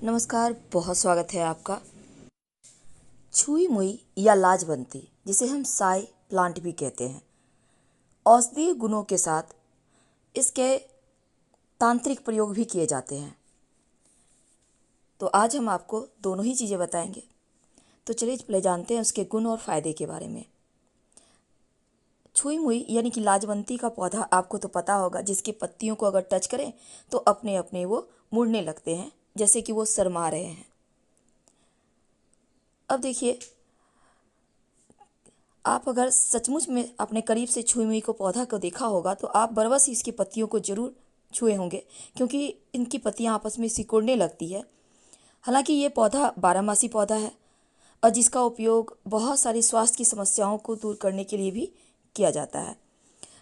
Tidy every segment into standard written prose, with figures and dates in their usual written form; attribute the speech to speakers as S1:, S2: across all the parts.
S1: नमस्कार, बहुत स्वागत है आपका। छुई मुई या लाजवंती, जिसे हम साई प्लांट भी कहते हैं, औषधीय गुणों के साथ इसके तांत्रिक प्रयोग भी किए जाते हैं। तो आज हम आपको दोनों ही चीज़ें बताएंगे। तो चलिए पहले जानते हैं उसके गुण और फायदे के बारे में। छुई मुई यानी कि लाजवंती का पौधा आपको तो पता होगा, जिसकी पत्तियों को अगर टच करें तो अपने अपने वो मुड़ने लगते हैं, जैसे कि वो शर्मा रहे हैं। अब देखिए, आप अगर सचमुच में अपने करीब से छुई मुई को पौधा को देखा होगा तो आप बरबस ही इसकी पत्तियों को जरूर छुए होंगे, क्योंकि इनकी पत्तियां आपस में सिकुड़ने लगती है। हालांकि ये पौधा बारहमासी पौधा है और जिसका उपयोग बहुत सारी स्वास्थ्य की समस्याओं को दूर करने के लिए भी किया जाता है।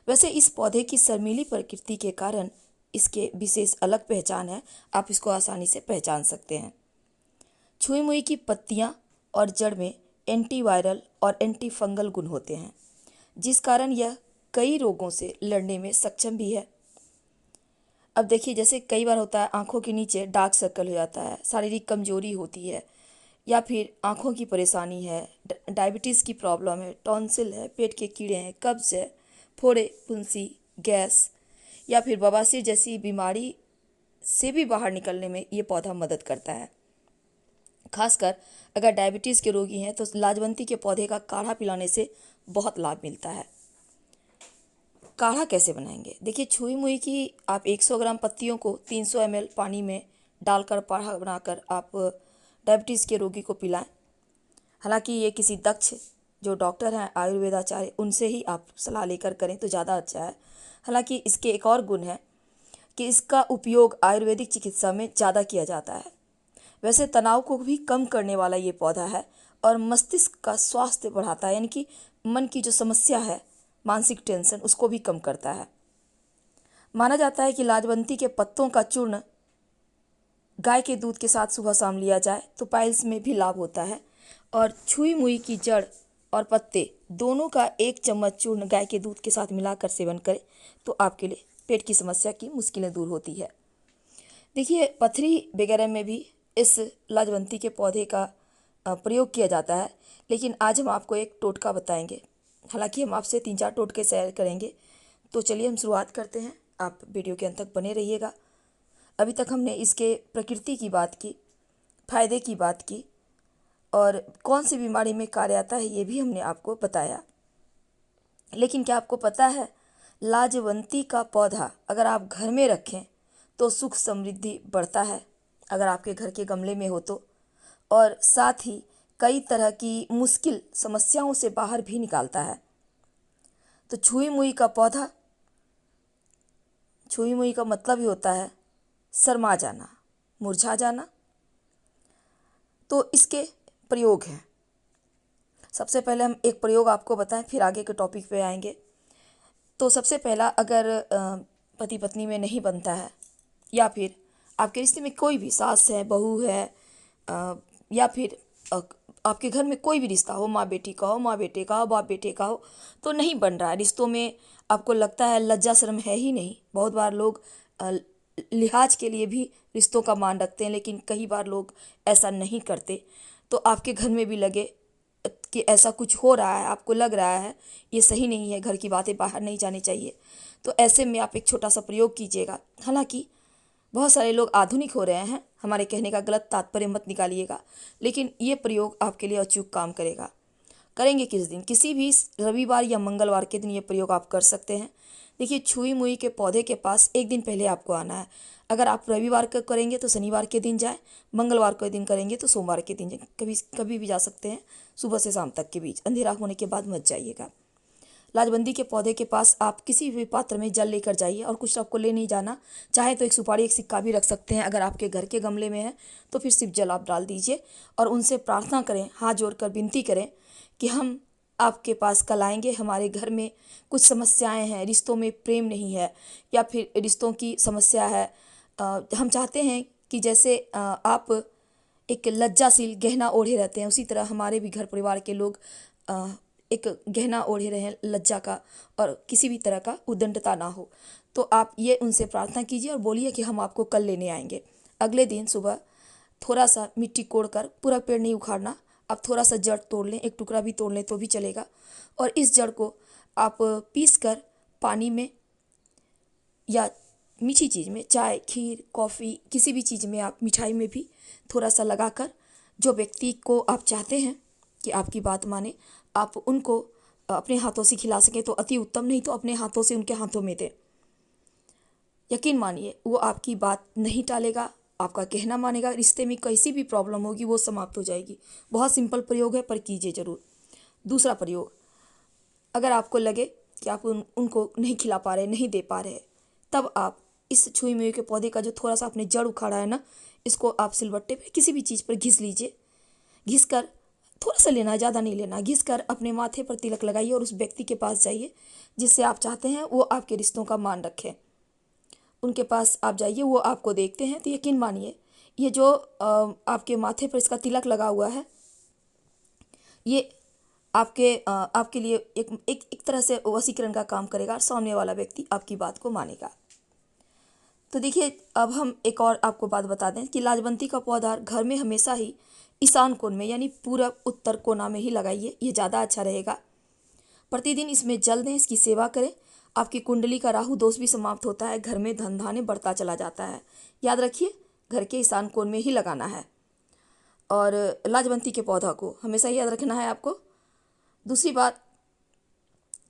S1: वैसे इस पौधे की शर्मीली प्रकृति के कारण इसके विशेष अलग पहचान है। आप इसको आसानी से पहचान सकते हैं। छुई मुई की पत्तियां और जड़ में एंटीवायरल और एंटी फंगल गुण होते हैं, जिस कारण यह कई रोगों से लड़ने में सक्षम भी है। अब देखिए, जैसे कई बार होता है आंखों के नीचे डार्क सर्कल हो जाता है, शारीरिक कमजोरी होती है, या फिर आंखों की परेशानी है, डायबिटीज़ की प्रॉब्लम है, टॉन्सिल है, पेट के कीड़े हैं, कब्ज है, फोड़े, फुंसी, गैस या फिर बवासीर जैसी बीमारी से भी बाहर निकलने में ये पौधा मदद करता है। खासकर अगर डायबिटीज़ के रोगी हैं तो लाजवंती के पौधे का काढ़ा पिलाने से बहुत लाभ मिलता है। काढ़ा कैसे बनाएंगे? देखिए, छुई मुई की आप 100 ग्राम पत्तियों को 300 ml पानी में डालकर काढ़ा बनाकर आप डायबिटीज़ के रोगी को पिलाएं। हालांकि ये किसी दक्ष जो डॉक्टर हैं, आयुर्वेदाचार्य, उनसे ही आप सलाह लेकर करें तो ज़्यादा अच्छा है। हालांकि इसके एक और गुण है कि इसका उपयोग आयुर्वेदिक चिकित्सा में ज़्यादा किया जाता है। वैसे तनाव को भी कम करने वाला ये पौधा है और मस्तिष्क का स्वास्थ्य बढ़ाता है, यानी कि मन की जो समस्या है, मानसिक टेंशन, उसको भी कम करता है। माना जाता है कि लाजवंती के पत्तों का चूर्ण गाय के दूध के साथ सुबह शाम लिया जाए तो पाइल्स में भी लाभ होता है। और छुई मुई की जड़ और पत्ते दोनों का 1 चम्मच चूर्ण गाय के दूध के साथ मिलाकर सेवन करें तो आपके लिए पेट की समस्या की मुश्किलें दूर होती है। देखिए, पथरी वगैरह में भी इस लाजवंती के पौधे का प्रयोग किया जाता है, लेकिन आज हम आपको एक टोटका बताएंगे। हालांकि हम आपसे 3-4 टोटके शेयर करेंगे। तो चलिए हम शुरुआत करते हैं। आप वीडियो के अंत तक बने रहिएगा। अभी तक हमने इसके प्रकृति की बात की, फायदे की बात की और कौन सी बीमारी में कार्य आता है ये भी हमने आपको बताया। लेकिन क्या आपको पता है, लाजवंती का पौधा अगर आप घर में रखें तो सुख समृद्धि बढ़ता है, अगर आपके घर के गमले में हो तो, और साथ ही कई तरह की मुश्किल समस्याओं से बाहर भी निकालता है। तो छुई मुई का पौधा, छुई मुई का मतलब ही होता है शर्मा जाना, मुरझा जाना। तो इसके प्रयोग हैं। सबसे पहले हम एक प्रयोग आपको बताएं, फिर आगे के टॉपिक पे आएंगे। तो सबसे पहला, अगर पति पत्नी में नहीं बनता है या फिर आपके रिश्ते में कोई भी सास है, बहू है, या फिर आपके घर में कोई भी रिश्ता हो, माँ बेटी का हो, माँ बेटे का हो, बाप बेटे का हो, तो नहीं बन रहा है रिश्तों में, आपको लगता है लज्जा शर्म है ही नहीं। बहुत बार लोग लिहाज के लिए भी रिश्तों का मान रखते हैं, लेकिन कई बार लोग ऐसा नहीं करते। तो आपके घर में भी लगे कि ऐसा कुछ हो रहा है, आपको लग रहा है ये सही नहीं है, घर की बातें बाहर नहीं जानी चाहिए, तो ऐसे में आप एक छोटा सा प्रयोग कीजिएगा। हालांकि बहुत सारे लोग आधुनिक हो रहे हैं, हमारे कहने का गलत तात्पर्य मत निकालिएगा, लेकिन ये प्रयोग आपके लिए अचूक काम करेगा। करेंगे किस दिन? किसी भी रविवार या मंगलवार के दिन ये प्रयोग आप कर सकते हैं। देखिए, छुई मुई के पौधे के पास एक दिन पहले आपको आना है। अगर आप रविवार को करेंगे तो शनिवार के दिन जाएं, मंगलवार के दिन करेंगे तो सोमवार के दिन जाएं। कभी कभी भी जा सकते हैं, सुबह से शाम तक के बीच, अंधेरा होने के बाद मत जाइएगा। लाजवंती के पौधे के पास आप किसी भी पात्र में जल लेकर जाइए, और कुछ आपको ले नहीं जाना। चाहे तो एक सुपारी, एक सिक्का भी रख सकते हैं। अगर आपके घर के गमले में है तो फिर सिर्फ जल आप डाल दीजिए और उनसे प्रार्थना करें, हाथ जोड़कर विनती करें कि हम आपके पास कल आएंगे। हमारे घर में कुछ समस्याएं हैं, रिश्तों में प्रेम नहीं है, या फिर रिश्तों की समस्या है। हम चाहते हैं कि जैसे आप एक लज्जाशील गहना ओढ़े रहते हैं, उसी तरह हमारे भी घर परिवार के लोग एक गहना ओढ़े रहें लज्जा का, और किसी भी तरह का उद्दंडता ना हो। तो आप ये उनसे प्रार्थना कीजिए और बोलिए कि हम आपको कल लेने आएंगे। अगले दिन सुबह थोड़ा सा मिट्टी कोड़कर, पूरा पेड़ नहीं उखाड़ना, आप थोड़ा सा जड़ तोड़ लें, एक टुकड़ा भी तोड़ लें तो भी चलेगा। और इस जड़ को आप पीस कर पानी में या मीठी चीज़ में, चाय, खीर, कॉफ़ी, किसी भी चीज़ में, आप मिठाई में भी थोड़ा सा लगाकर, जो व्यक्ति को आप चाहते हैं कि आपकी बात माने, आप उनको अपने हाथों से खिला सकें तो अति उत्तम, नहीं तो अपने हाथों से उनके हाथों में दें। यकीन मानिए वो आपकी बात नहीं टालेगा, आपका कहना मानेगा, रिश्ते में कैसी भी प्रॉब्लम होगी वो समाप्त हो जाएगी। बहुत सिंपल प्रयोग है, पर कीजिए ज़रूर। दूसरा प्रयोग, अगर आपको लगे कि आप उनको नहीं खिला पा रहे, नहीं दे पा रहे, तब आप इस छुई मुई के पौधे का जो थोड़ा सा आपने जड़ उखाड़ा है ना, इसको आप सिलबट्टे पे किसी भी चीज़ पर घिस लीजिए। घिस कर, थोड़ा सा लेना, ज़्यादा नहीं लेना, घिस कर अपने माथे पर तिलक लगाइए और उस व्यक्ति के पास जाइए जिससे आप चाहते हैं वो आपके रिश्तों का मान रखें। उनके पास आप जाइए, वो आपको देखते हैं तो यकीन मानिए ये जो आपके माथे पर इसका तिलक लगा हुआ है, ये आपके लिए एक तरह से वशीकरण का काम करेगा और सामने वाला व्यक्ति आपकी बात को मानेगा। तो देखिए, अब हम एक और आपको बात बता दें कि लाजवंती का पौधा घर में हमेशा ही ईशान कोण में, यानी पूरब उत्तर कोना में ही लगाइए, ये ज़्यादा अच्छा रहेगा। प्रतिदिन इसमें जल दें, इसकी सेवा करें, आपकी कुंडली का राहु दोष भी समाप्त होता है, घर में धन धान्य बढ़ता चला जाता है। याद रखिए, घर के ईशान कोण में ही लगाना है और लाजवंती के पौधा को हमेशा याद रखना है आपको। दूसरी बात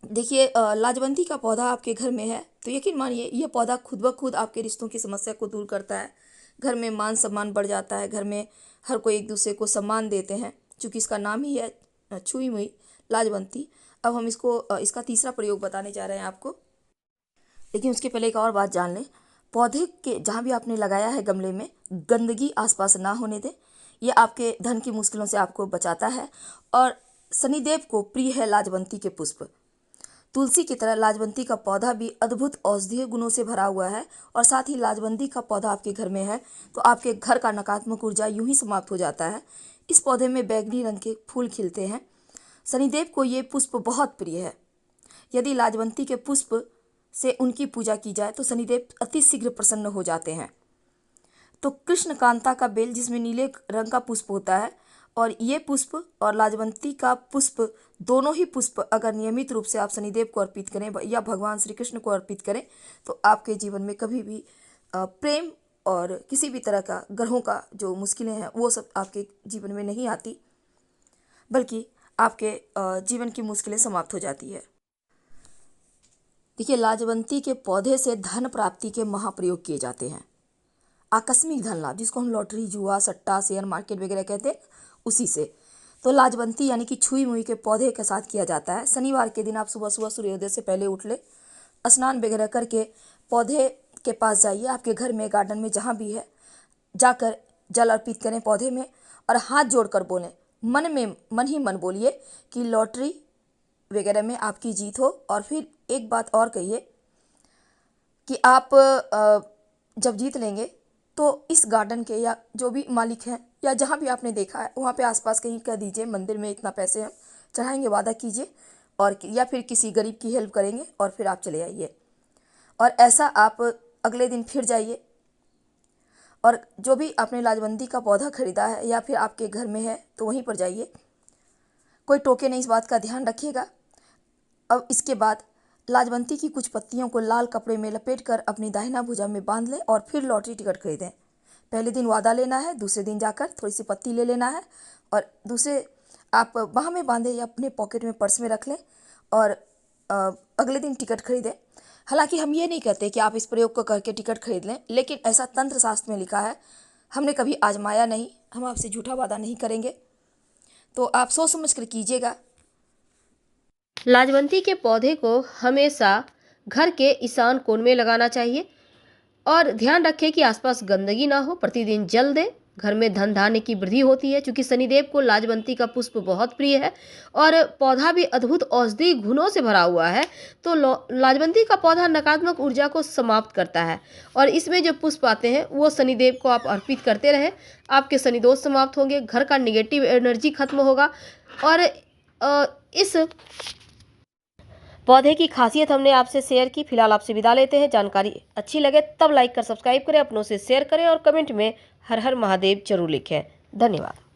S1: देखिए, लाजवंती का पौधा आपके घर में है तो यकीन मानिए यह पौधा खुद ब खुद आपके रिश्तों की समस्या को दूर करता है। घर में मान सम्मान बढ़ जाता है, घर में हर कोई एक दूसरे को सम्मान देते हैं, क्योंकि इसका नाम ही है छुई मुई लाजवंती। अब हम इसका तीसरा प्रयोग बताने जा रहे हैं आपको, लेकिन उसके पहले एक और बात जान लें। पौधे के जहाँ भी आपने लगाया है गमले में, गंदगी आसपास ना होने दें, ये आपके धन की मुश्किलों से आपको बचाता है। और शनिदेव को प्रिय है लाजवंती के पुष्प। तुलसी की तरह लाजवंती का पौधा भी अद्भुत औषधीय गुणों से भरा हुआ है, और साथ ही लाजवंती का पौधा आपके घर में है तो आपके घर का नकारात्मक ऊर्जा यूं ही समाप्त हो जाता है। इस पौधे में बैगनी रंग के फूल खिलते हैं। शनिदेव को ये पुष्प बहुत प्रिय है। यदि लाजवंती के पुष्प से उनकी पूजा की जाए तो शनिदेव अति शीघ्र प्रसन्न हो जाते हैं। तो कृष्णकांता का बेल, जिसमें नीले रंग का पुष्प होता है, और ये पुष्प और लाजवंती का पुष्प, दोनों ही पुष्प अगर नियमित रूप से आप शनिदेव को अर्पित करें या भगवान श्री कृष्ण को अर्पित करें तो आपके जीवन में कभी भी प्रेम और किसी भी तरह का ग्रहों का जो मुश्किलें हैं वो सब आपके जीवन में नहीं आती, बल्कि आपके जीवन की मुश्किलें समाप्त हो जाती है। देखिए, लाजवंती के पौधे से धन प्राप्ति के महाप्रयोग किए जाते हैं। आकस्मिक धन लाभ, जिसको हम लॉटरी, जुआ, सट्टा, शेयर मार्केट वगैरह कहते हैं, उसी से तो लाजवंती यानी कि छुई मुई के पौधे के साथ किया जाता है। शनिवार के दिन आप सुबह सुबह सूर्योदय से पहले उठ ले, स्नान वगैरह करके पौधे के पास जाइए, आपके घर में, गार्डन में, जहाँ भी है, जाकर जल अर्पित करें पौधे में और हाथ जोड़कर बोलें, मन ही मन बोलिए कि लॉटरी वगैरह में आपकी जीत हो। और फिर एक बात और कहिए कि आप जब जीत लेंगे तो इस गार्डन के या जो भी मालिक हैं या जहाँ भी आपने देखा है वहाँ पे आसपास कहीं कह दीजिए, मंदिर में इतना पैसे हम चढ़ाएंगे, वादा कीजिए, और या फिर किसी गरीब की हेल्प करेंगे, और फिर आप चले आइए। और ऐसा आप अगले दिन फिर जाइए, और जो भी आपने लाजवंती का पौधा खरीदा है या फिर आपके घर में है तो वहीं पर जाइए, कोई टोके नहीं, इस बात का ध्यान रखिएगा। अब इसके बाद लाजवंती की कुछ पत्तियों को लाल कपड़े में लपेटकर अपनी दाहिना भुजा में बांध लें और फिर लॉटरी टिकट खरीदें। पहले दिन वादा लेना है, दूसरे दिन जाकर थोड़ी सी पत्ती ले लेना है और दूसरे आप बाह में बांधे या अपने पॉकेट में, पर्स में रख लें और अगले दिन टिकट खरीदें। हालांकि हम ये नहीं कहते कि आप इस प्रयोग को करके टिकट खरीद लें, लेकिन ऐसा तंत्र शास्त्र में लिखा है, हमने कभी आजमाया नहीं, हम आपसे झूठा वादा नहीं करेंगे, तो आप सोच समझ कर कीजिएगा।
S2: लाजवंती के पौधे को हमेशा घर के ईशान कोण में लगाना चाहिए और ध्यान रखें कि आसपास गंदगी ना हो। प्रतिदिन जल दें, घर में धन धान्य की वृद्धि होती है। क्योंकि शनिदेव को लाजवंती का पुष्प बहुत प्रिय है और पौधा भी अद्भुत औषधि गुणों से भरा हुआ है, तो लाजवंती का पौधा नकारात्मक ऊर्जा को समाप्त करता है और इसमें जो पुष्प आते हैं वो शनिदेव को आप अर्पित करते रहें, आपके शनिदोष समाप्त होंगे, घर का निगेटिव एनर्जी खत्म होगा। और इस पौधे की खासियत हमने आपसे शेयर की। फिलहाल आपसे विदा लेते हैं। जानकारी अच्छी लगे तब लाइक कर सब्सक्राइब करें, अपनों से शेयर करें और कमेंट में हर हर महादेव जरूर लिखें। धन्यवाद।